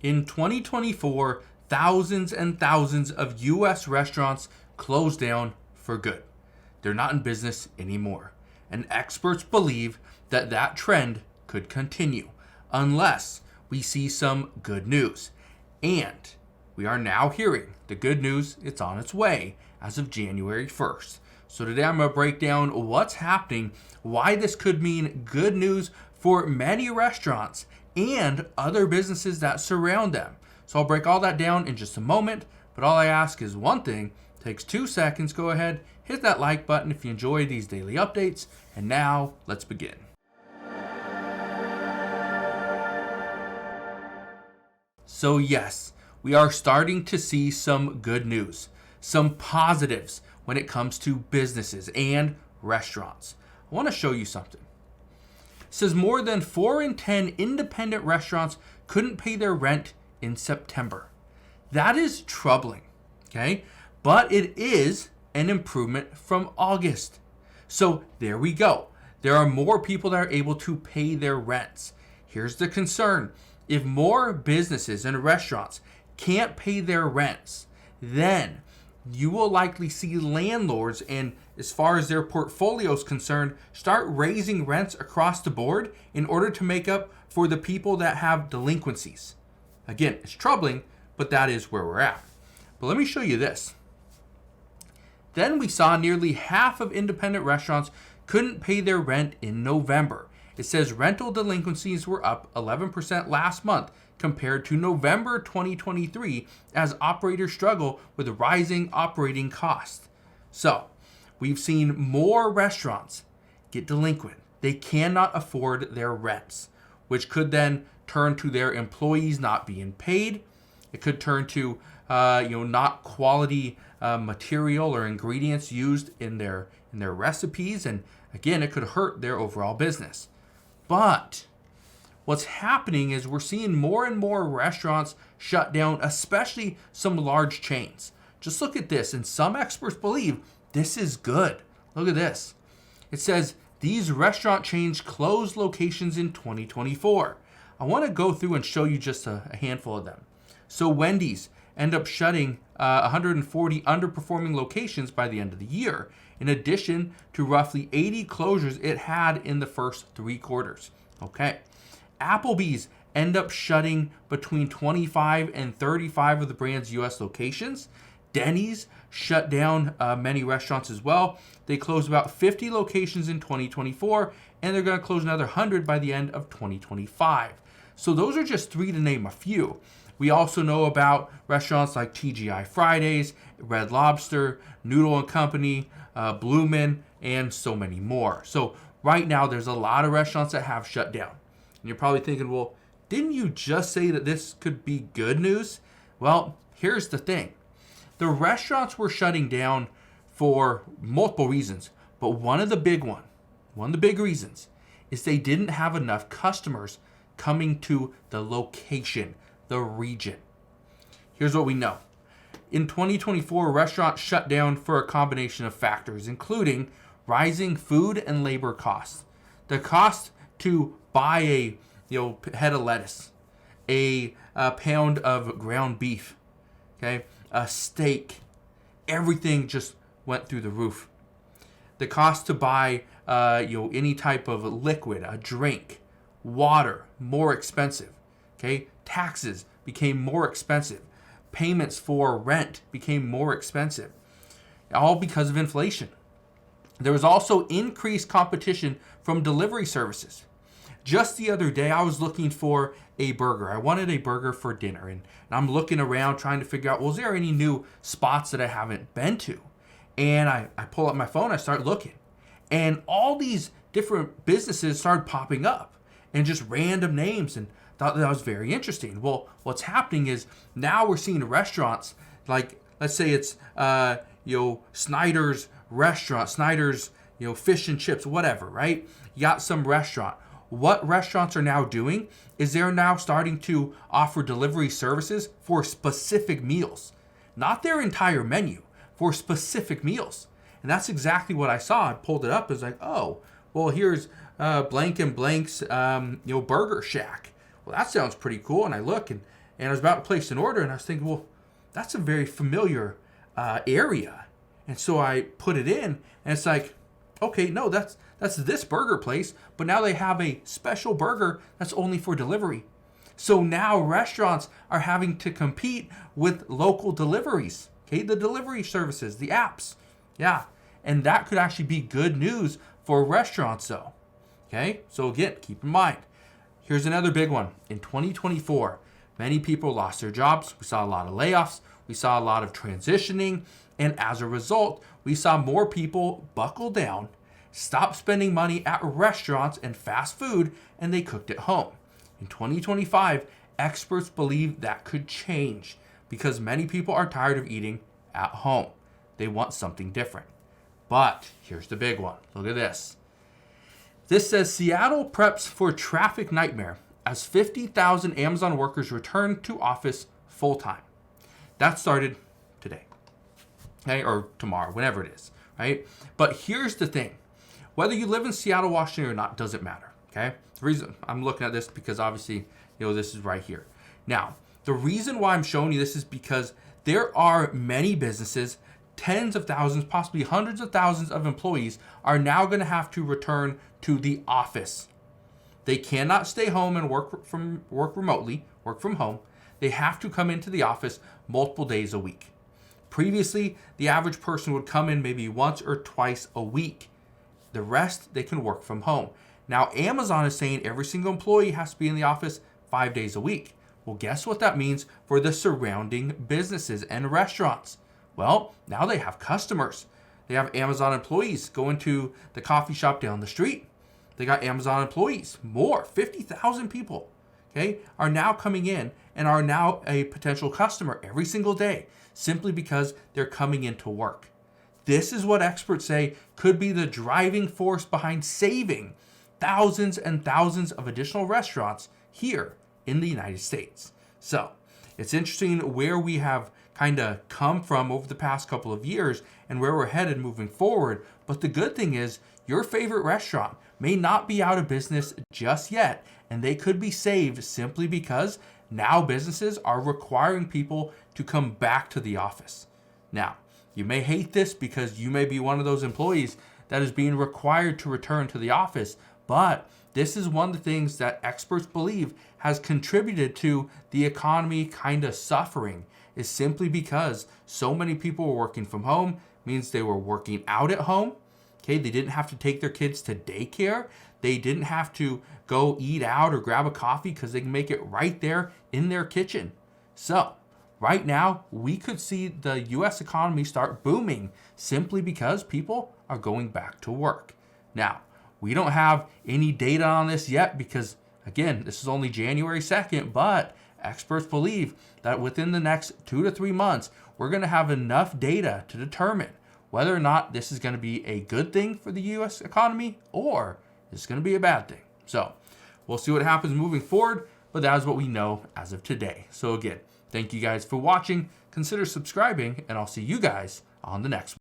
In 2024, thousands and thousands of US restaurants closed down for good. They're not in business anymore. And experts believe that that trend could continue unless we see some good news. And we are now hearing the good news, it's on its way as of January 1st. So today I'm going to break down what's happening, why this could mean good news for many restaurants and other businesses that surround them. So I'll break all that down in just a moment, but all I ask is one thing. It takes 2 seconds. Go ahead, hit that like button if you enjoy these daily updates. And now let's begin. So yes, we are starting to see some good news, some positives when it comes to businesses and restaurants. I want to show you something. It says more than 4 in 10 independent restaurants couldn't pay their rent in September. That is troubling, okay? But it is an improvement from August. So there we go. There are more people that are able to pay their rents. Here's the concern. If more businesses and restaurants can't pay their rents, then you will likely see landlords, and as far as their portfolio is concerned, start raising rents across the board in order to make up for the people that have delinquencies. Again, it's troubling, but that is where we're at. But let me show you this. Then we saw nearly half of independent restaurants couldn't pay their rent in November. It says rental delinquencies were up 11% last month compared to November 2023 as operators struggle with rising operating costs. So, we've seen more restaurants get delinquent. They cannot afford their rents, which could then turn to their employees not being paid. It could turn to not quality material or ingredients used in their recipes, and again, it could hurt their overall business. But what's happening is we're seeing more and more restaurants shut down, especially some large chains. Just look at this, and some experts believe this is good. Look at this. It says these restaurant chains closed locations in 2024. I want to go through and show you just a handful of them. So Wendy's end up shutting 140 underperforming locations by the end of the year, in addition to roughly 80 closures it had in the first 3 quarters. Okay. Applebee's end up shutting between 25 and 35 of the brand's U.S. locations. Denny's shut down many restaurants as well. They closed about 50 locations in 2024, and they're going to close another 100 by the end of 2025. So those are just 3 to name a few. We also know about restaurants like TGI Fridays, Red Lobster, Noodle & Company, Bloomin', and so many more. So right now, there's a lot of restaurants that have shut down. And you're probably thinking, well, didn't you just say that this could be good news? Well, here's the thing. The restaurants were shutting down for multiple reasons, but one of the big reasons is they didn't have enough customers coming to the location, the region. Here's what we know. In 2024, restaurants shut down for a combination of factors, including rising food and labor costs. The cost to buy a head of lettuce, a pound of ground beef, okay, a steak, everything just went through the roof. The cost to buy any type of liquid, a drink, water, more expensive. Okay, taxes became more expensive. Payments for rent became more expensive, all because of inflation. There was also increased competition from delivery services. Just the other day, I was looking for a burger. I wanted a burger for dinner, and I'm looking around trying to figure out, well, is there any new spots that I haven't been to? And I pull up my phone, I start looking, and all these different businesses started popping up, and just random names, and thought that was very interesting. Well, what's happening is now we're seeing restaurants like, let's say it's Snyder's restaurant, Snyder's fish and chips, whatever, right? You got some restaurant. What restaurants are now doing is they're now starting to offer delivery services for specific meals, not their entire menu, for specific meals. And that's exactly what I saw. I pulled it up. It's like, oh, well, here's blank and blank's, Burger Shack. Well, that sounds pretty cool. And I look, and And I was about to place an order, and I was thinking, well, that's a very familiar area. And so I put it in, and it's like, okay, no, that's this burger place, but now they have a special burger that's only for delivery. So now restaurants are having to compete with local deliveries, okay, the delivery services, the apps. Yeah, and that could actually be good news for restaurants though. Okay, so again, keep in mind, here's another big one. In 2024, many people lost their jobs. We saw a lot of layoffs. We saw a lot of transitioning. And as a result, we saw more people buckle down, stop spending money at restaurants and fast food, and they cooked at home. In 2025, experts believe that could change because many people are tired of eating at home. They want something different. But here's the big one. Look at this. This says Seattle preps for traffic nightmare as 50,000 Amazon workers return to office full time. That started today, okay, or tomorrow, whenever it is, right? But here's the thing. Whether you live in Seattle, Washington or not doesn't matter, okay? The reason I'm looking at this because obviously, this is right here. Now, the reason why I'm showing you this is because there are many businesses, tens of thousands, possibly hundreds of thousands of employees are now going to have to return to the office. They cannot stay home and work remotely, work from home. They have to come into the office multiple days a week. Previously, the average person would come in maybe once or twice a week. The rest, they can work from home. Now, Amazon is saying every single employee has to be in the office 5 days a week. Well, guess what that means for the surrounding businesses and restaurants? Well, now they have customers. They have Amazon employees going to the coffee shop down the street. They got Amazon employees, more, 50,000 people, okay, are now coming in and are now a potential customer every single day simply because they're coming into work. This is what experts say could be the driving force behind saving thousands and thousands of additional restaurants here in the United States. So it's interesting where we have kind of come from over the past couple of years and where we're headed moving forward. But the good thing is your favorite restaurant may not be out of business just yet, and they could be saved simply because now businesses are requiring people to come back to the office. Now, you may hate this because you may be one of those employees that is being required to return to the office, but this is one of the things that experts believe has contributed to the economy kind of suffering, is simply because so many people were working from home, means they were working out at home. Okay, they didn't have to take their kids to daycare. They didn't have to go eat out or grab a coffee because they can make it right there in their kitchen. So right now, we could see the U.S. economy start booming simply because people are going back to work. Now, we don't have any data on this yet because, again, this is only January 2nd, but experts believe that within the next 2 to 3 months, we're going to have enough data to determine whether or not this is going to be a good thing for the U.S. economy or it's going to be a bad thing. So we'll see what happens moving forward, but that is what we know as of today. So again, thank you guys for watching. Consider subscribing, and I'll see you guys on the next one.